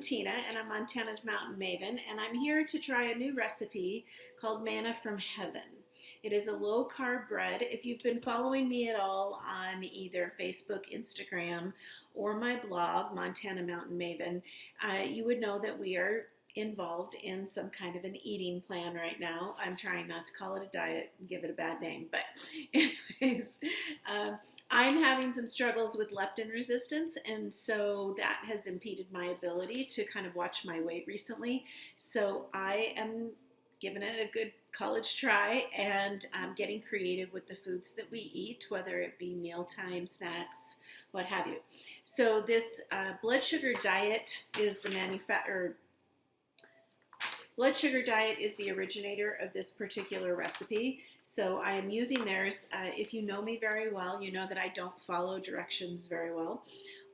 Tina, and I'm Montana's Mountain Maven, and I'm here to try a new recipe called Manna from Heaven. It is a low-carb bread. If you've been following me at all on either Facebook, Instagram, or my blog, Montana Mountain Maven, you would know that we are involved in some kind of an eating plan right now. I'm trying not to call it a diet and give it a bad name, but anyways, I'm having some struggles with leptin resistance, and so that has impeded my ability to kind of watch my weight recently. So I am giving it a good college try, and I'm getting creative with the foods that we eat, whether it be mealtime snacks, what have you. So this blood sugar diet is Blood Sugar Diet is the originator of this particular recipe, so I am using theirs. If you know me very well, you know that I don't follow directions very well,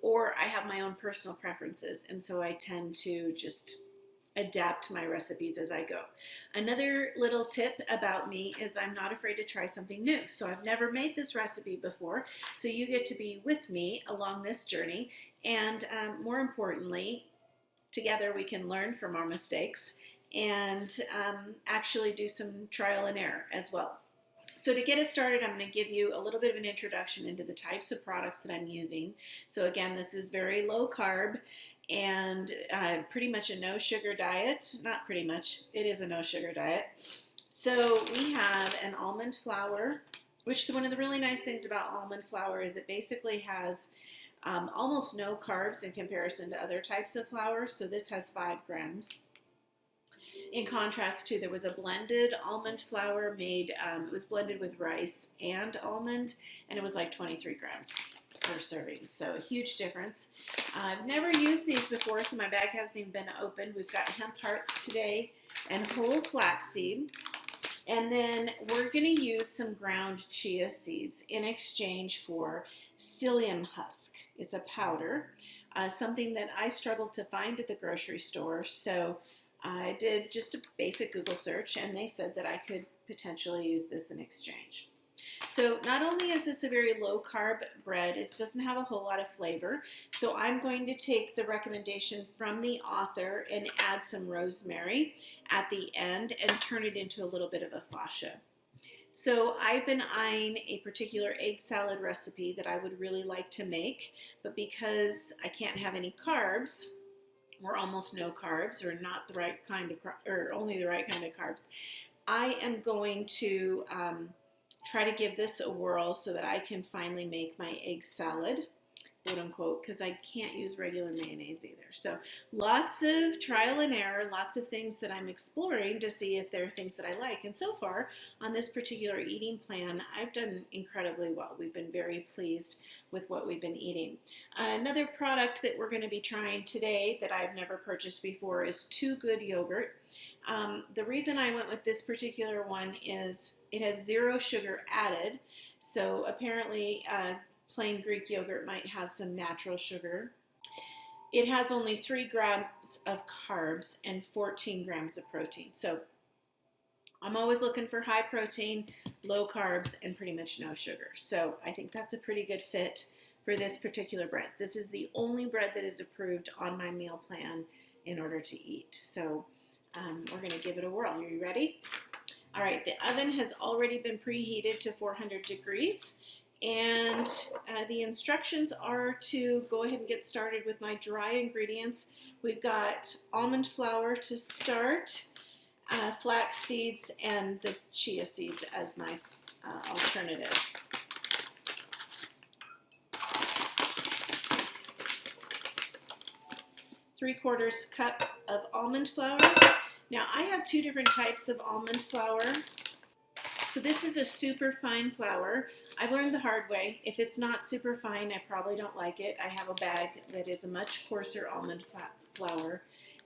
or I have my own personal preferences, and so I tend to just adapt my recipes as I go. Another little tip about me is I'm not afraid to try something new. So I've never made this recipe before, so you get to be with me along this journey, and more importantly, together we can learn from our mistakes and actually do some trial and error as well. So to get us started, I'm going to give you a little bit of an introduction into the types of products that I'm using. So again, this is very low carb and pretty much a no sugar diet. Not pretty much, it is a no sugar diet. So we have an almond flour, which one of the really nice things about almond flour is it basically has almost no carbs in comparison to other types of flour. So this has 5 grams. In contrast to, there was a blended almond flour made, it was blended with rice and almond, and it was like 23 grams per serving. So a huge difference. I've never used these before, so my bag hasn't even been opened. We've got hemp hearts today and whole flaxseed. And then we're going to use some ground chia seeds in exchange for psyllium husk. It's a powder, something that I struggled to find at the grocery store. So I did just a basic Google search, and they said that I could potentially use this in exchange. So not only is this a very low carb bread, it doesn't have a whole lot of flavor. So I'm going to take the recommendation from the author and add some rosemary at the end and turn it into a little bit of a fascia. So I've been eyeing a particular egg salad recipe that I would really like to make, but because I can't have any carbs, or almost no carbs, or not the right kind of, or only the right kind of carbs, I am going to try to give this a whirl so that I can finally make my egg salad, quote unquote, because I can't use regular mayonnaise either. So lots of trial and error, lots of things that I'm exploring to see if there are things that I like. And so far on this particular eating plan, I've done incredibly well. We've been very pleased with what we've been eating. Another product that we're going to be trying today that I've never purchased before is Too Good yogurt. The reason I went with this particular one is it has 0 sugar added. So apparently plain Greek yogurt might have some natural sugar. It has only 3 grams of carbs and 14 grams of protein. So I'm always looking for high protein, low carbs, and pretty much no sugar. So I think that's a pretty good fit for this particular bread. This is the only bread that is approved on my meal plan in order to eat. So we're going to give it a whirl. Are you ready? All right, the oven has already been preheated to 400 degrees. And the instructions are to go ahead and get started with my dry ingredients. We've got almond flour to start, flax seeds, and the chia seeds as my alternative. Three-quarters cup of almond flour. Now I have 2 different types of almond flour. So this is a super fine flour. I've learned the hard way. If it's not super fine, I probably don't like it. I have a bag that is a much coarser almond flour,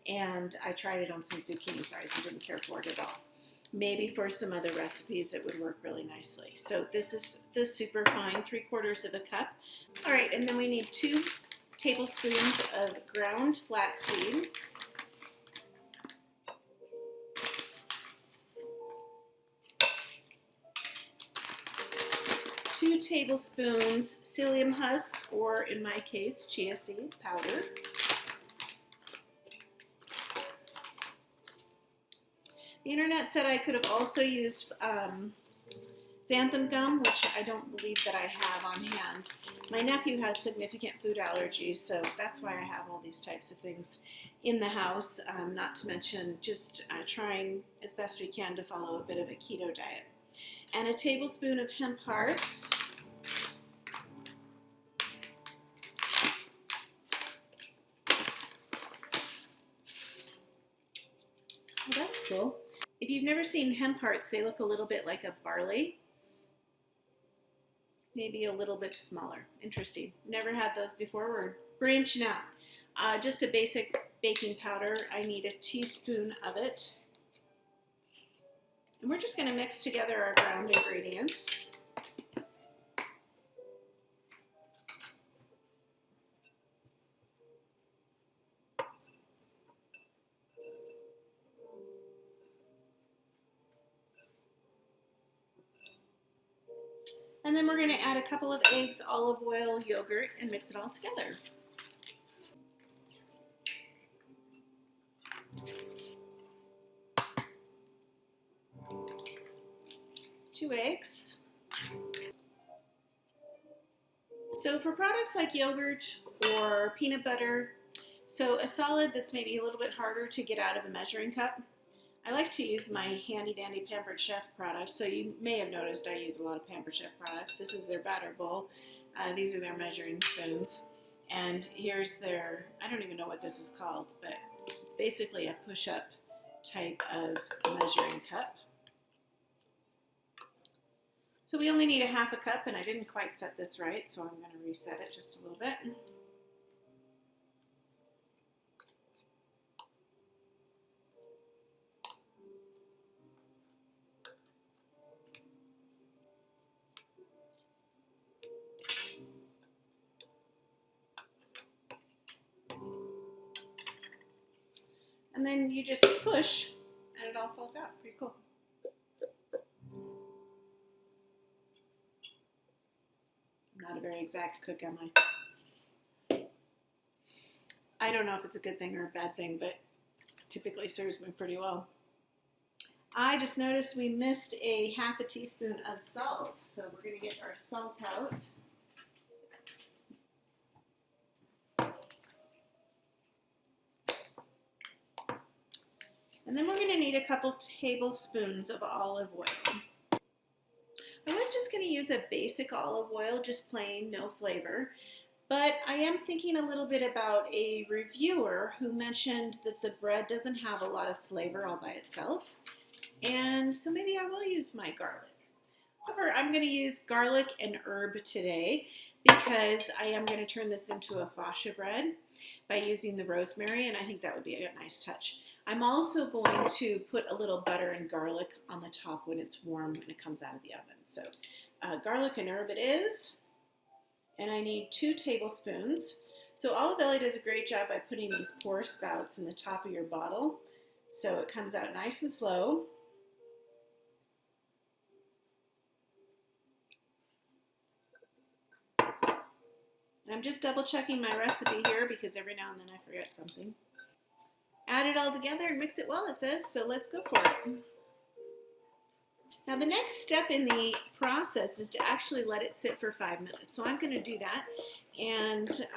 and I tried it on some zucchini fries and didn't care for it at all. Maybe for some other recipes it would work really nicely. So this is the super fine, 3/4 of a cup. All right, and then we need 2 tablespoons of ground flaxseed. 2 tablespoons psyllium husk, or in my case, chia seed powder. The internet said I could have also used xanthan gum, which I don't believe that I have on hand. My nephew has significant food allergies, so that's why I have all these types of things in the house, not to mention just trying as best we can to follow a bit of a keto diet. And a tablespoon of hemp hearts. Oh, that's cool. If you've never seen hemp hearts, they look a little bit like a barley. Maybe a little bit smaller. Interesting. Never had those before. We're branching out. Just a basic baking powder. I need a teaspoon of it. And we're just going to mix together our ground ingredients. And then we're going to add a couple of eggs, olive oil, yogurt, and mix it all together. Two eggs. So for products like yogurt or peanut butter, so a solid that's maybe a little bit harder to get out of a measuring cup, I like to use my handy dandy Pampered Chef product. So you may have noticed I use a lot of Pampered Chef products. This is their batter bowl. These are their measuring spoons. And here's their, I don't even know what this is called, but it's basically a push-up type of measuring cup. So we only need a half a cup, and I didn't quite set this right, so I'm going to reset it just a little bit. And then you just push, and it all falls out. Pretty cool. I'm not a very exact cook, am I? I don't know if it's a good thing or a bad thing, but it typically serves me pretty well. I just noticed we missed a half a teaspoon of salt, so we're going to get our salt out. And then we're going to need a couple tablespoons of olive oil. I was just going to use a basic olive oil, just plain, no flavor. But I am thinking a little bit about a reviewer who mentioned that the bread doesn't have a lot of flavor all by itself. And so maybe I will use my garlic. However, I'm going to use garlic and herb today because I am going to turn this into a fascia bread by using the rosemary, and I think that would be a nice touch. I'm also going to put a little butter and garlic on the top when it's warm and it comes out of the oven. So garlic and herb it is, and I need 2 tablespoons. So Olive Ellie does a great job by putting these pour spouts in the top of your bottle so it comes out nice and slow. And I'm just double checking my recipe here because every now and then I forget something. Add it all together and mix it well, it says, so let's go for it. Now the next step in the process is to actually let it sit for 5 minutes. So I'm going to do that, and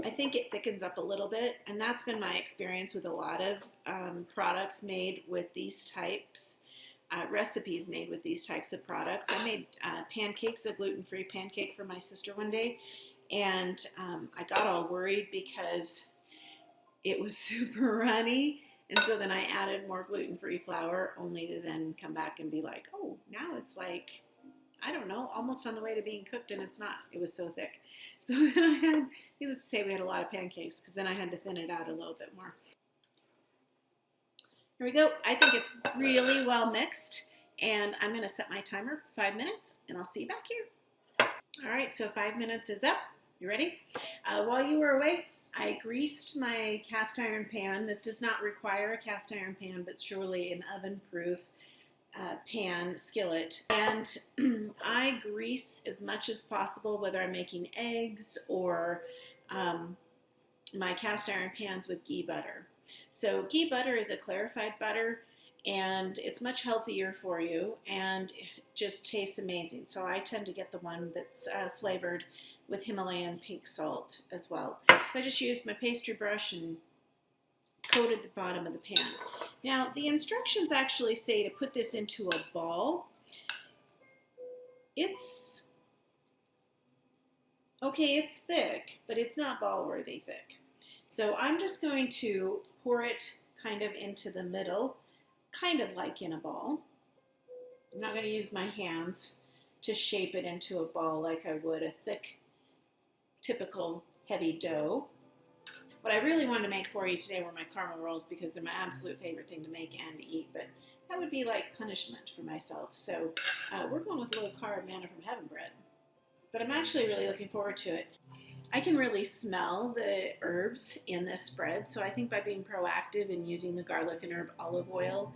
I think it thickens up a little bit, and that's been my experience with a lot of products made with these types, recipes made with these types of products. I made pancakes, a gluten-free pancake for my sister one day, and I got all worried because it was super runny, and so then I added more gluten-free flour only to then come back and be like, oh, now it's like, I don't know, almost on the way to being cooked, and it's not. It was so thick. So then I had, needless to say, we had a lot of pancakes because then I had to thin it out a little bit more. Here we go. I think it's really well mixed, and I'm going to set my timer for 5 minutes, and I'll see you back here. All right, so 5 minutes is up. You ready? While you were away, I greased my cast iron pan. This does not require a cast iron pan, but surely an oven-proof pan skillet. And I grease as much as possible, whether I'm making eggs or my cast iron pans with ghee butter. So ghee butter is a clarified butter, and it's much healthier for you, and it just tastes amazing. So I tend to get the one that's flavored with Himalayan pink salt as well. So I just used my pastry brush and coated the bottom of the pan. Now the instructions actually say to put this into a ball. It's okay, it's thick, but it's not ball-worthy thick. So I'm just going to pour it kind of into the middle, kind of like in a ball. I'm not going to use my hands to shape it into a ball like I would a thick, typical heavy dough. What I really wanted to make for you today were my caramel rolls because they're my absolute favorite thing to make and to eat, but that would be like punishment for myself. So we're going with a little carb manna from heaven bread. But I'm actually really looking forward to it. I can really smell the herbs in this spread, so I think by being proactive and using the garlic and herb olive oil,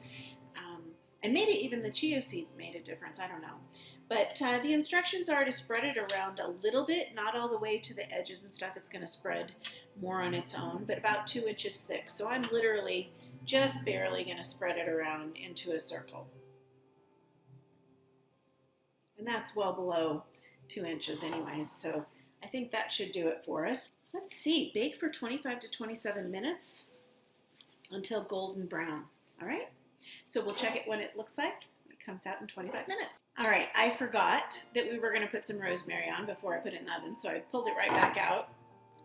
and maybe even the chia seeds made a difference, I don't know. But the instructions are to spread it around a little bit, not all the way to the edges and stuff. It's going to spread more on its own, but about 2 inches thick. So I'm literally just barely going to spread it around into a circle. And that's well below 2 inches anyways, so I think that should do it for us. Let's see, bake for 25 to 27 minutes until golden brown. All right, so we'll check it when it looks like. It comes out in 25 minutes. All right, I forgot that we were gonna put some rosemary on before I put it in the oven, so I pulled it right back out.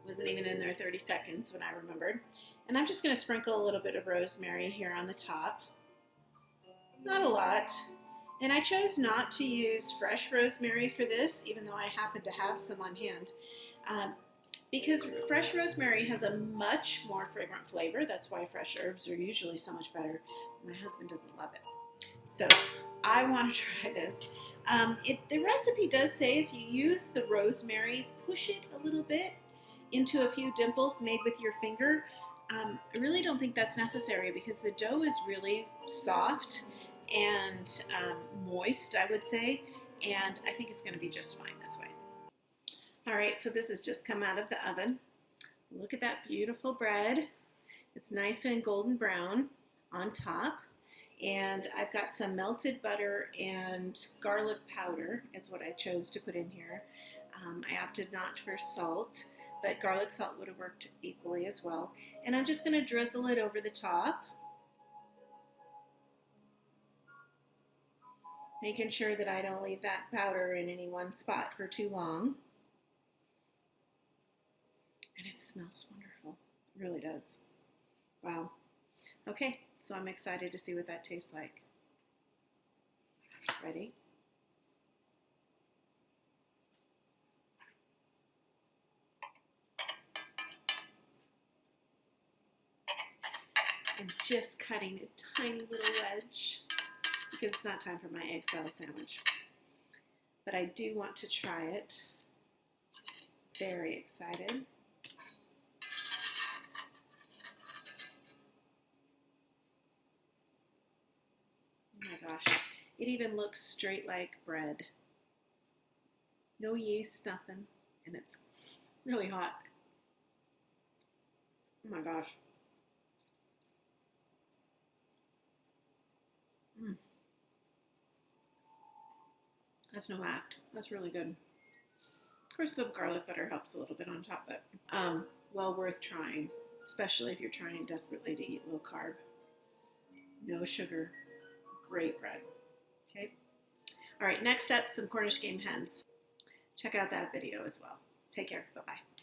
Wasn't even in there 30 seconds when I remembered. And I'm just gonna sprinkle a little bit of rosemary here on the top. Not a lot. And I chose not to use fresh rosemary for this, even though I happen to have some on hand, because fresh rosemary has a much more fragrant flavor. That's why fresh herbs are usually so much better. My husband doesn't love it. So I want to try this. The recipe does say if you use the rosemary, push it a little bit into a few dimples made with your finger. I really don't think that's necessary because the dough is really soft and moist, I would say, and I think it's going to be just fine this way. All right, so this has just come out of the oven. Look at that beautiful bread. It's nice and golden brown on top, and I've got some melted butter and garlic powder is what I chose to put in here. I opted not for salt, but garlic salt would have worked equally as well. And I'm just going to drizzle it over the top, making sure that I don't leave that powder in any one spot for too long. And it smells wonderful. It really does. Wow. Okay, so I'm excited to see what that tastes like. Ready? I'm just cutting a tiny little wedge because it's not time for my egg salad sandwich. But I do want to try it. Very excited. Oh my gosh, it even looks straight like bread. No yeast, nothing, and it's really hot. Oh my gosh. That's no act. That's really good. Of course, the garlic butter helps a little bit on top, but well worth trying, especially if you're trying desperately to eat low carb. No sugar. Great bread. Okay. All right, next up, some Cornish game hens. Check out that video as well. Take care. Bye-bye.